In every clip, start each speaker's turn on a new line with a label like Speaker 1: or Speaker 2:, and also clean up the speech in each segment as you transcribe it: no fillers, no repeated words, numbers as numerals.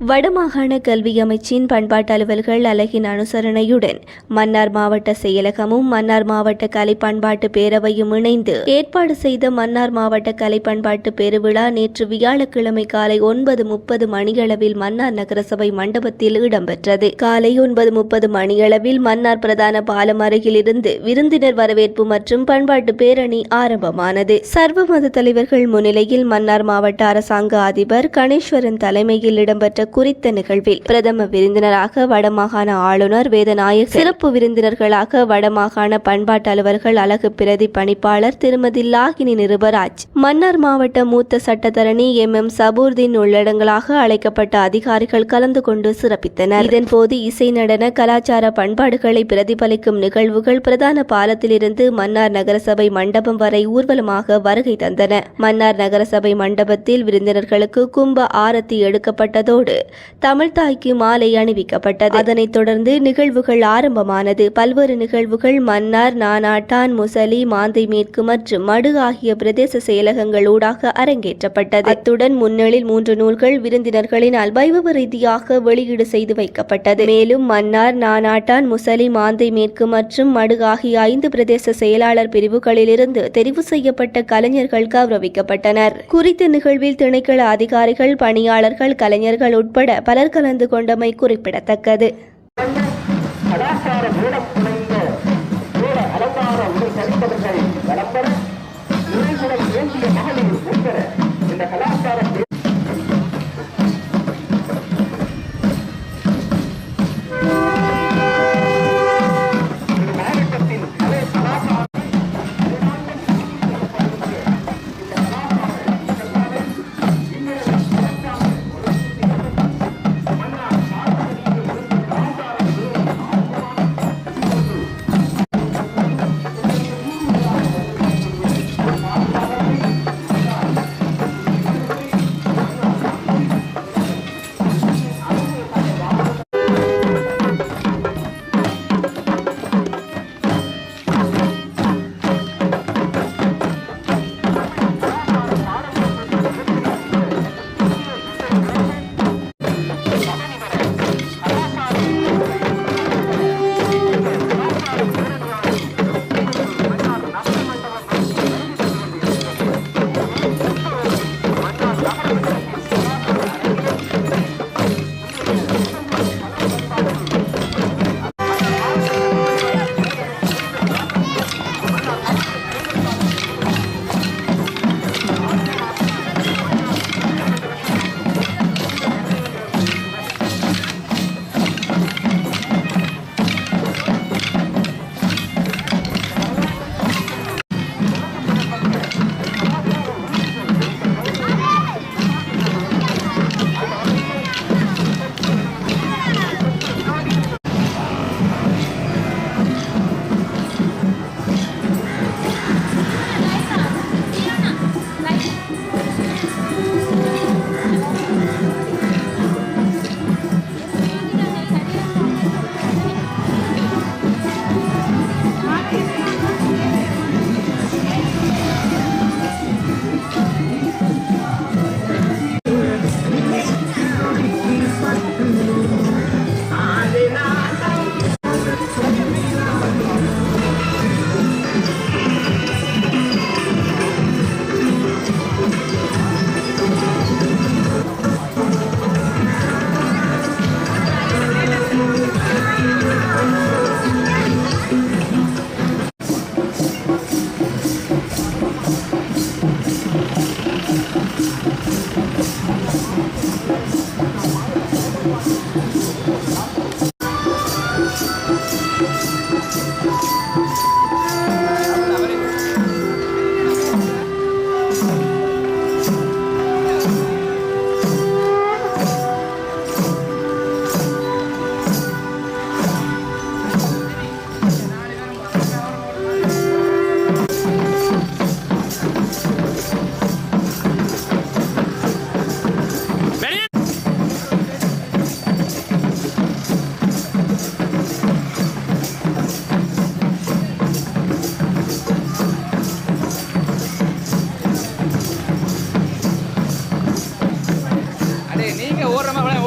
Speaker 1: வடமாகாண கல்வி அமைச்சின் பண்பாட்டு அலுவல்கள் அலகின் அனுசரணையுடன் மன்னார் மாவட்ட செயலகமும் மன்னார் மாவட்ட கலை பண்பாட்டு பேரவையும் இணைந்து ஏற்பாடு செய்த மன்னார் மாவட்ட கலை பண்பாட்டு பெருவிழா நேற்று வியாழக்கிழமை காலை 9:30 மணியளவில் மன்னார் நகரசபை மண்டபத்தில் இடம்பெற்றது. காலை 9:30 மணியளவில் மன்னார் பிரதான பாலம் அருகிலிருந்து விருந்தினர் வரவேற்பு மற்றும் பண்பாட்டு பேரணி ஆரம்பமானது. சர்வ மத தலைவர்கள் முன்னிலையில் மன்னார் மாவட்ட அரசாங்க அதிபர் கணேஸ்வரன் தலைமையில் இடம்பெற்ற குறித்த நிகழ்வில் பிரதம விருந்தினராக வடமாகாண ஆளுநர் வேதநாயக, சிறப்பு விருந்தினர்களாக வடமாகாண பண்பாட்டு அலுவலர்கள் அலகு பிரதி பணிப்பாளர் திருமதி லாகினி நிருபராஜ், மன்னார் மாவட்ட மூத்த சட்டத்தரணி MM சபூர்தீன் உள்ளடங்களாக அழைக்கப்பட்ட அதிகாரிகள் கலந்து கொண்டு சிறப்பித்தனர். இதன்போது இசை, நடன, கலாச்சார பண்பாடுகளை பிரதிபலிக்கும் நிகழ்வுகள் பிரதான பாலத்திலிருந்து மன்னார் நகரசபை மண்டபம் வரை ஊர்வலமாக வருகை தந்தன. மன்னார் நகரசபை மண்டபத்தில் விருந்தினர்களுக்கு கும்ப ஆரத்தி எடுக்கப்பட்டதோடு தமிழ்தாய்க்கு மாலை அணிவிக்கப்பட்டது. அதனைத் தொடர்ந்து நிகழ்வுகள் ஆரம்பமானது. பல்வேறு நிகழ்வுகள் மன்னார், நானாட்டான், முசலி, மாந்தை மேற்கு மற்றும் மடு ஆகிய பிரதேச செயலகங்கள் ஊடாக அரங்கேற்றப்பட்டது. அத்துடன் முன்னெழில் 3 நூல்கள் விருந்தினர்களினால் வைபவ ரீதியாக வெளியீடு செய்து வைக்கப்பட்டது. மேலும் மன்னார், நானாட்டான், முசலி, மாந்தை மேற்கு மற்றும் மடு ஆகிய 5 பிரதேச செயலாளர் பிரிவுகளிலிருந்து தெரிவு செய்யப்பட்ட கலைஞர்கள் கௌரவிக்கப்பட்டனர். குறித்த நிகழ்வில் திணைக்கள அதிகாரிகள், பணியாளர்கள், கலைஞர்கள் உட்பட பலர் கலந்து கொண்டமை குறிப்பிடத்தக்கது.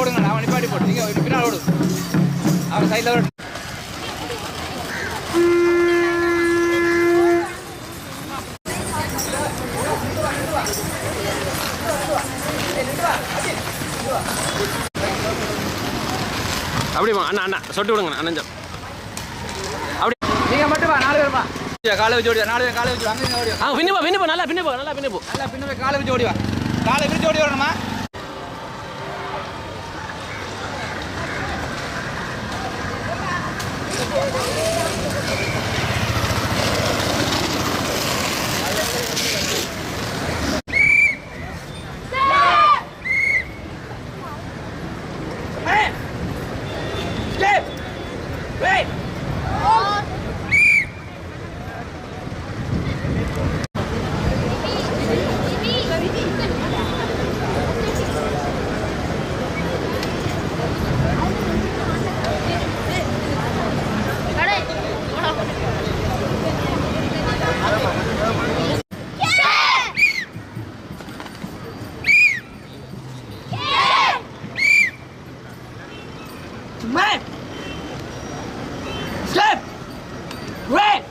Speaker 2: ஓடுங்க அவன் நிப்பாட்டி போட்டு நீங்கள் பின்னால் ஓடு அவன் சைடில் ஓடு
Speaker 3: அப்படிமா அண்ணா அண்ணா சொட்டு விடுங்க அண்ணன் அப்படி
Speaker 2: நீங்கள் மட்டும் வா 4 பேருமா காலை வச்சு ஓடிவா 4 பேர் காலை வச்சு அங்கே ஓடிவா
Speaker 3: பின்னப்போ நல்லா பின்னப்போ நல்லா பின்னப்போ
Speaker 2: நல்லா பின்னவே காலை வச்சு ஓடிவா காலை விரிச்சு ஓடி வரணுமா Man! Step! Red!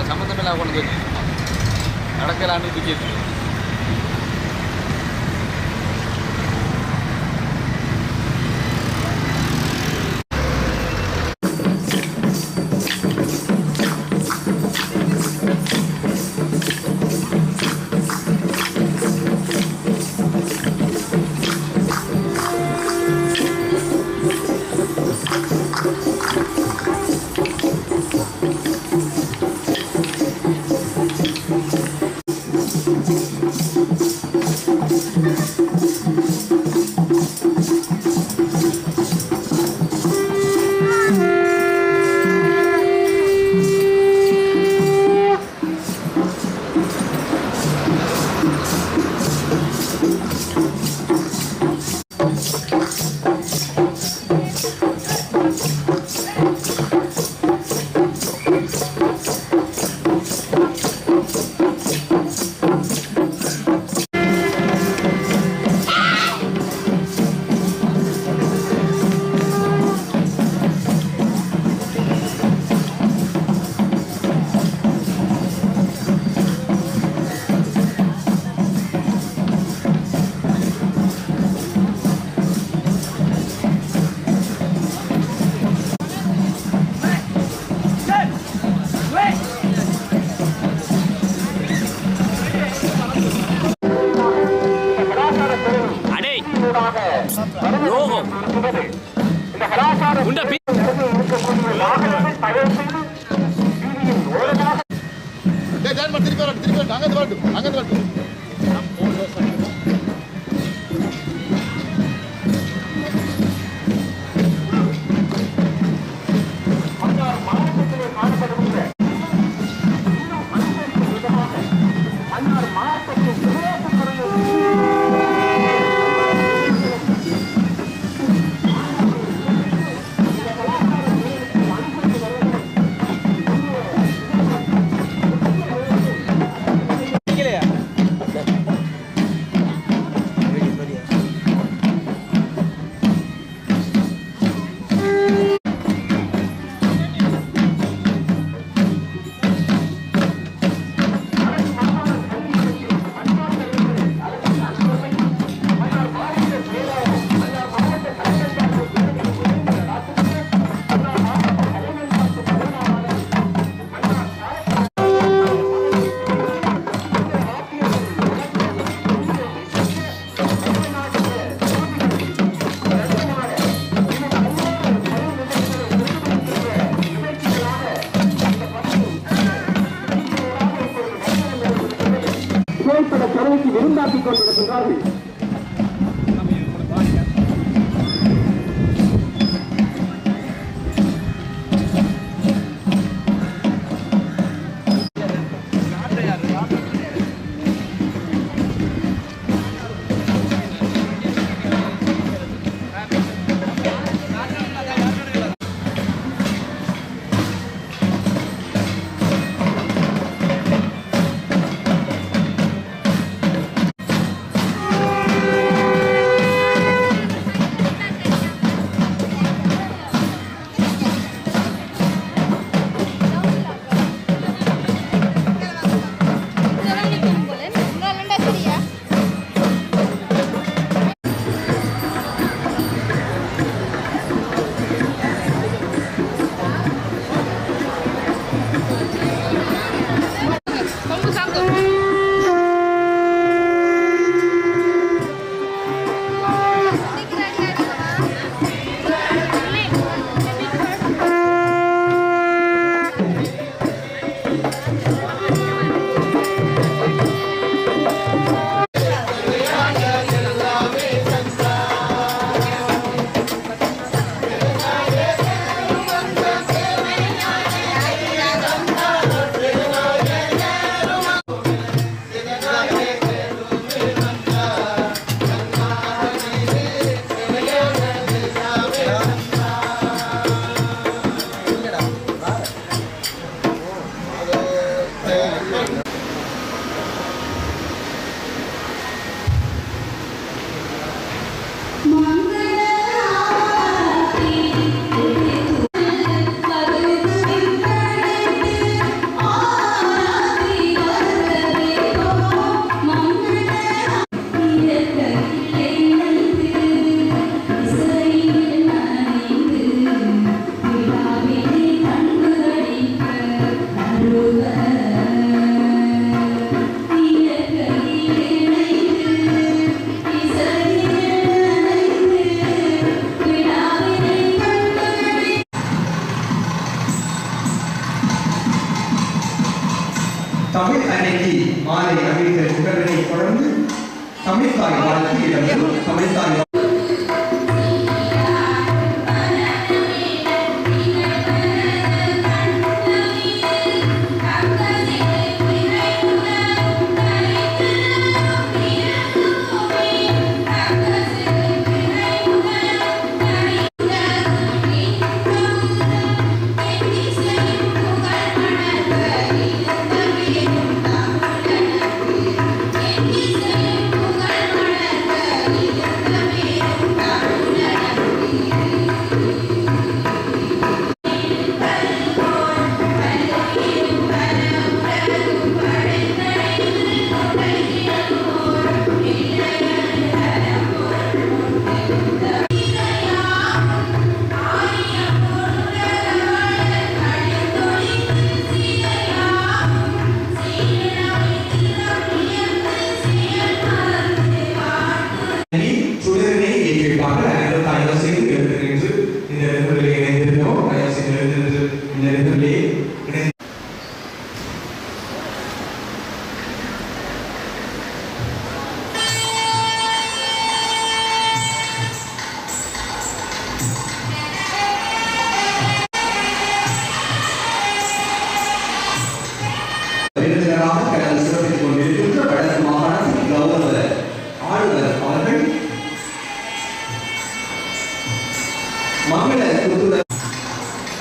Speaker 2: சம்மந்தமில்லா கொண்டு வந்து நடக்கலான்னு தூக்கிட்டு
Speaker 4: உண்டாக்கிக் கொண்டிருக்கின்றார்கள்.
Speaker 5: தமிழ் அன்னைக்கு மாலை அறிவித்த புகழனை தொடர்ந்து தமிழ்தாய் வாழ்த்து இடம்பெறும். தமிழ்தாய்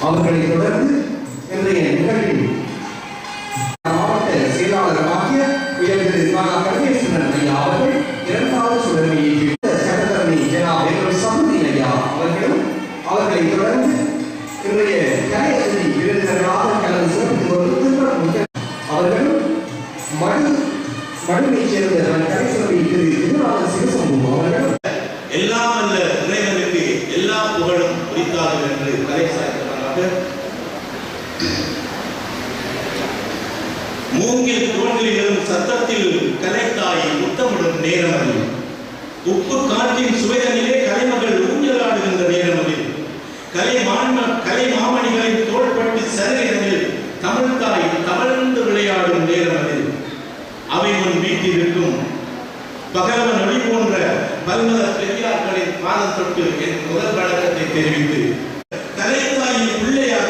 Speaker 5: அவர்களை தொடர்ந்து இன்றைய நிகழ்வில் மாவட்ட செயலாளராகிய உயர் திரு கணேசன் ஐயா அவர்கள் இரண்டாவது சுடரை சட்டத்தரணி ஜனாப் சமுதி ஐயா அவர்களும் அவர்களை தொடர்ந்து இன்றைய கலையரசி விருந்தினராக கலந்து சிறப்பித்து அவர்களும் மடுமைச் சேர்ந்த கலைசபை திரு திருநாத சிவசம்பு அவர்களும்
Speaker 6: எல்லாம் அல்ல இறைவனுக்கு எல்லா புகழும் உரித்தார்கள் என்று கலை சாய்ந்தவராக மூங்கில் தோன்றிலும் சத்தத்தில் கலைத்தாய் முத்தமிடும் நேரம் அது. உப்பு காற்றின் சுவைதனிலே கலைமகள் ஊஞ்சலாடுகின்ற நேரம் அது. கலை மாமணிகளின் தோள்பட்டு சரகிடனில் தமிழ்தாய் தவழ்ந்து விளையாடும் நேரம் அது. அவை முன் வீட்டிற்கும் பகலவன் ஒளி போன்ற மல்மத பெரியார்களின் பாதம் தொட்டு என் முதல் வணக்கத்தை தெரிவித்து தலைத்தாயின் பிள்ளையாக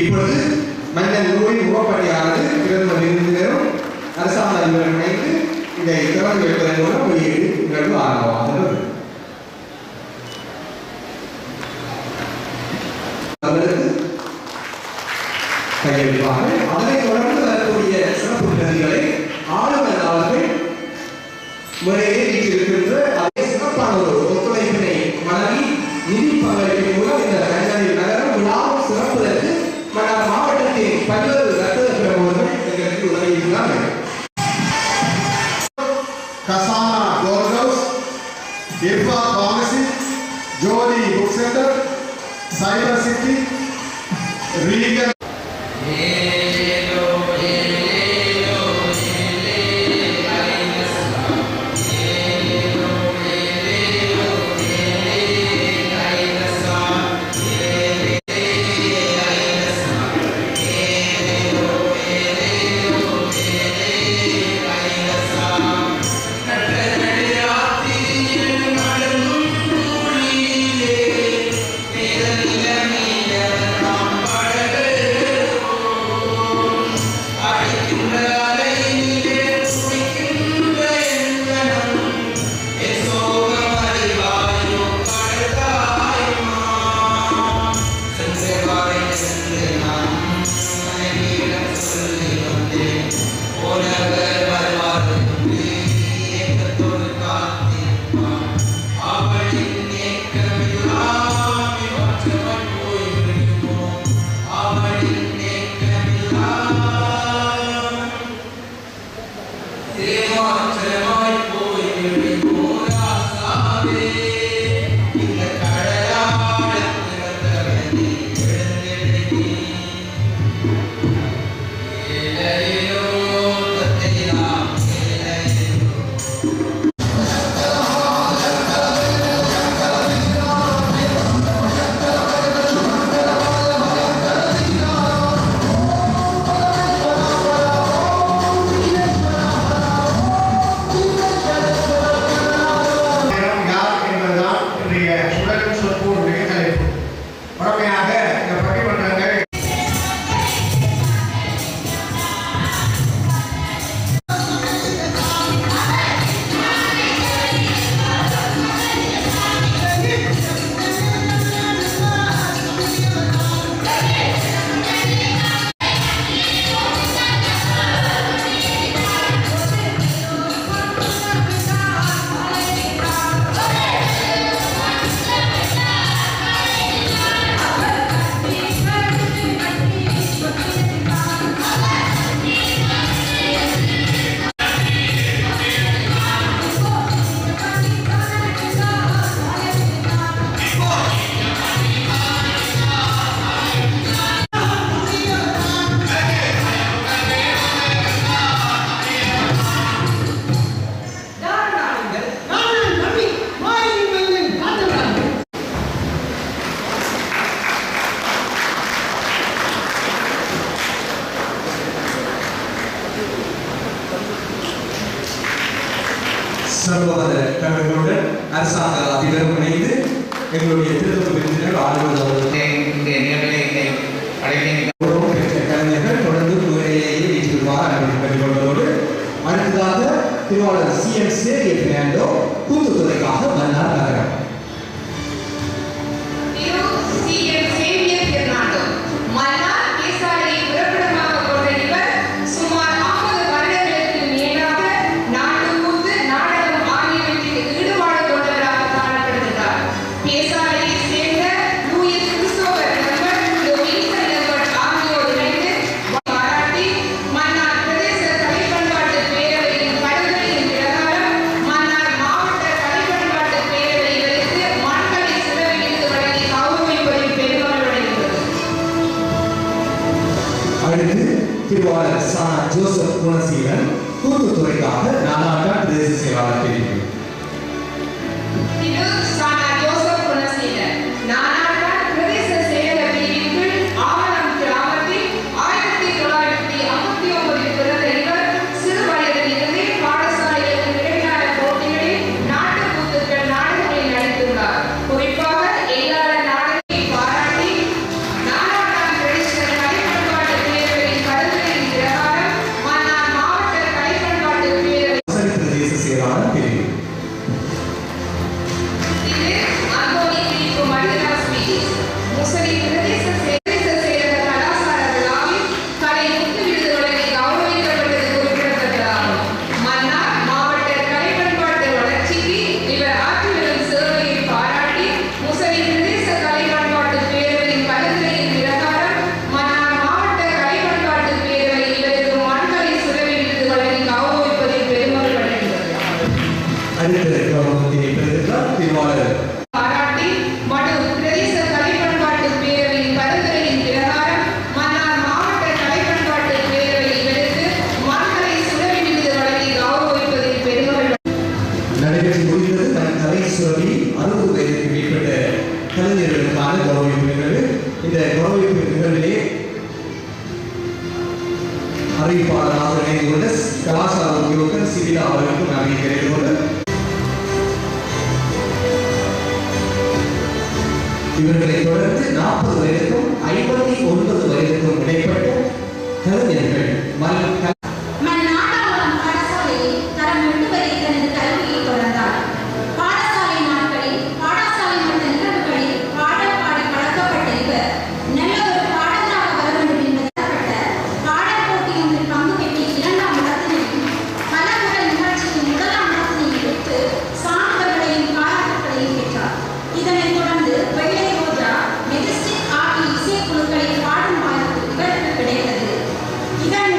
Speaker 5: இப்பொழுது மன்னன் நூலின் முகப்படியானது பிரதம விருந்தினரும் அரசாங்க அதிபரும் இணைந்து இதை திறந்து வைப்பதன் மூலம் வெளியீடு நிகழ்வு ஆரம்பமாகிறது. கையெழுப்பாக அதனைத் தொடர்ந்து வரக்கூடிய சிறப்பு நிகழ்ச்சிகளை ஆளுநர் அவர்கள் முறையே வீட்டிருக்கின்ற அதே சிறப்பான ஒரு ஒத்துழைப்பினை வழங்கி நிதி பங்களிப்பின் மூலம் இந்த தஞ்சாவூர் நகரம் விழாவும் சிறப்பதற்கு மன்னார் மாவட்டத்தின் பல்வேறு ரத்த பிரமுகர்கள் எங்களுக்கு உதவியிருக்கிறார்கள்.
Speaker 4: Kasana Doorhouse, Irfa Pharmacy, Jolly Book Center, Cyber City, Regal.
Speaker 5: சர்வமத தமிழர்களுடன் அரசாங்க அதிபரும் இணைந்து எங்களுடைய திருத்தம் விருந்தினர் ஆளுநர் கலைஞர்கள் தொடர்ந்து உரையை ஏற்றுவார் கொண்டதோடு அடுத்ததாக திருவாளர் CM சேவியர் பெர்னாண்டோ கூத்துத்துறைக்காக மன்னார் நகரம்.
Speaker 7: பேசாலையை சேர்ந்த லூயிஸ் கிறிஸ்டோபர்
Speaker 5: திருவாளர் சா ஜோசப் குணசீலன் கூட்டுத்துறைக்காக நானாட்டா பிரதேச செயலாளர் தெரிவிக்கும்.
Speaker 7: திரு சானா ஜோசப் குணசீலன் நானாட்டா பிரதேச செயலக பிரிவின் ஆவணம் கிராமத்தில் 1959 பிறந்த இவர் சிறு வயதிலிருந்தே பாடசாலையில் இடைக்கால போட்டிகளில் நாட்டுக்கூத்துக்கள் நாடகங்களில் நடித்துள்ளார். குறிப்பாக எல்லார நாடகத்தை பாராட்டி நானாட்டா பிரதேச கலைப்பண்பாட்டு பேரவையின் கருத்துரையின் பிரகாரம் மன்னார் மாவட்ட கலைப்பண்பாட்டு பேரவை
Speaker 5: பிரதேச செயலாளர் தெரிவிக்கும்.
Speaker 7: முசலி பிரதேச செயலக கலாசார விழாவில் கலை முத்து விருது வழங்கி கௌரவிக்கப்பட்டது குறிப்பிடத்தக்கதாகும். மன்னார் மாவட்ட கலை பண்பாட்டு வளர்ச்சிக்கு இவர் ஆற்றி வரும் சேவையை பாராட்டி முசலி பிரதேச கலை பண்பாட்டு பேரவையின் பரிந்துரையின் பிரகாரம் மன்னார் மாவட்ட கலை பண்பாட்டு பேரவை இவருக்கு மண்கலை சுரவி விருது வழங்கி கௌரவிப்பதில் பெருமைப்படுகின்றது.
Speaker 5: அடுத்த கௌரவத்தை பெறுகிறார் திருவாளர்
Speaker 7: பாராட்டி மடு பிரதேச கலைப்பண்பாட்டு பேரவையின் பரிந்துரையின் பிரகாரம் மன்னார் மாவட்ட கலைப்பண்பாட்டு பேரவை இவருக்கு மண்கலை சுரவி விருது வழங்கி கௌரவிப்பதில் பெருமை.
Speaker 5: நடைபெற்று முடிந்தது தன் கலை சுரவி 60 வயதுக்கு மேற்பட்ட கலைஞர்களுக்கான கௌரவிப்பு நிகழ்வு. இந்த கௌரவிப்பு நிகழ்விலே அறிவிப்பாளராக இணைந்து கொண்ட கலாசார உத்தியோகர் சிவிலா அவர்களுக்கும் நன்றி தெரிவித்துக் கொண்டு இவர்களை தொடர்ந்து 40 வயதுக்கும் 59 வயதுக்கும் இடைப்பட்ட கலைஞர்கள்
Speaker 8: மன்னாட்டாவரம் பாடசாலையில் தரம் 8 வரை தனது கல்வியை தொடர்ந்தார். பாடசாலை நாட்களில் பாடசாலை மட்ட நிகழ்வுகளில் பாடி பழக்கப்பட்ட இவர் நல்ல ஒரு பாடகராக வர வேண்டும் என்பதற்கப்பட்ட பாடல் போட்டி ஒன்றில் பங்கு பெற்று 2ஆம் இடத்தினையும் பலமுறை நிகழ்ச்சிக்கு 1ஆம் இடத்தினையும் பெற்று சான்றிதழ்களையும் பாராட்டுகளையும் பெற்றார். இதனைத் தொடர்ந்து வெள்ளை ரோஜா மெஜஸ்டிக் ஆகிய இசைக்குழுக்களில் பாடும் வாய்ப்பு இவருக்கு கிடைத்தது. இதன்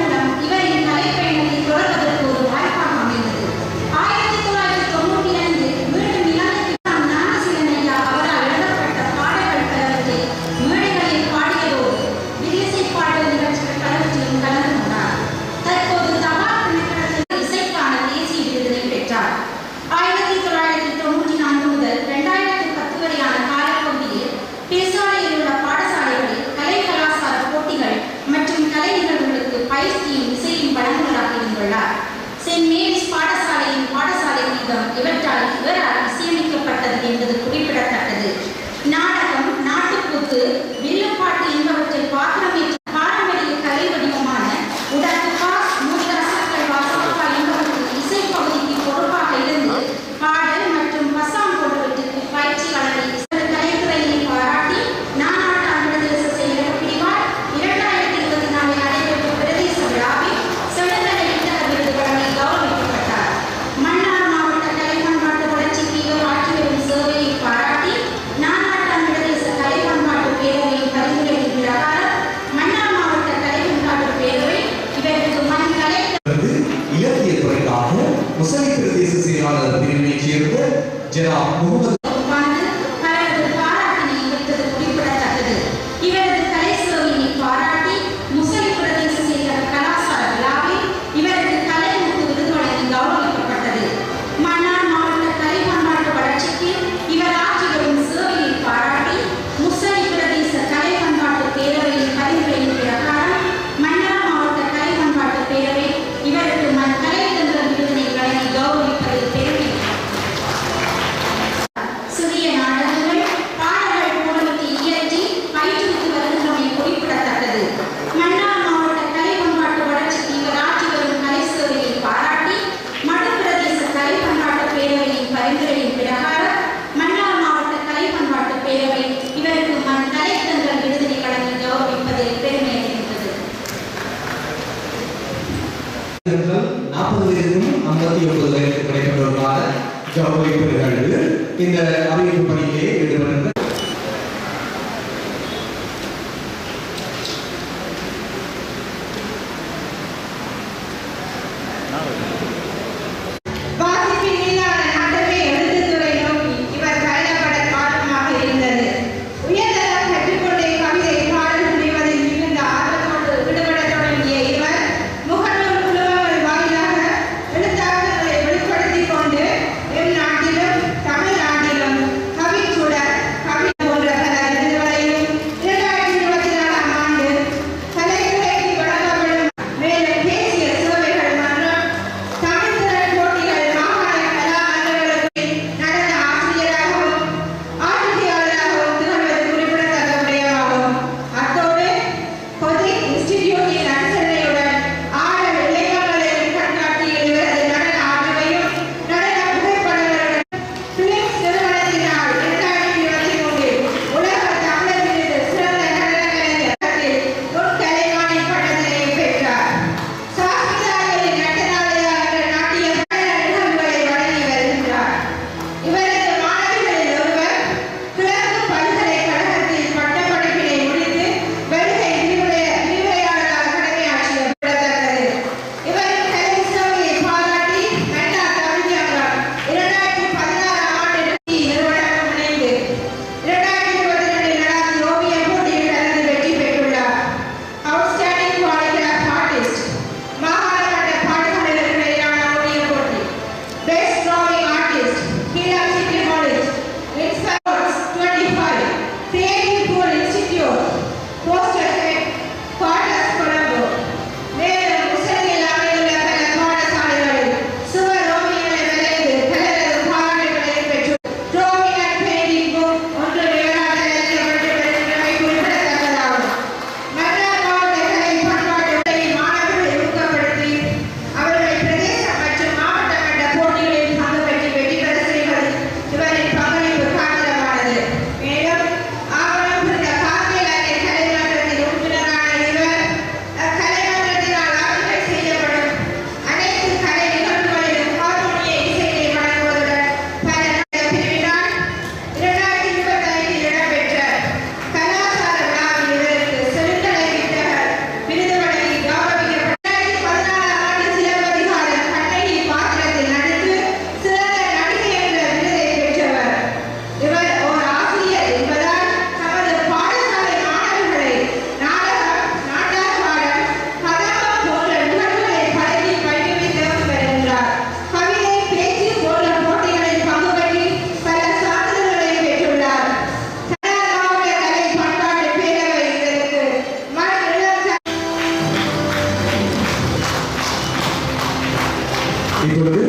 Speaker 5: இப்பொழுது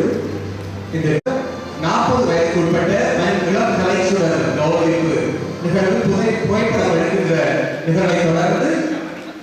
Speaker 5: இந்த 40 வயதுக்கு உட்பட்ட இளம் கலைச்சுடர் கௌரவிப்பு நிகழ்வு புகைப்படம் எடுக்கின்ற நிகழ்வை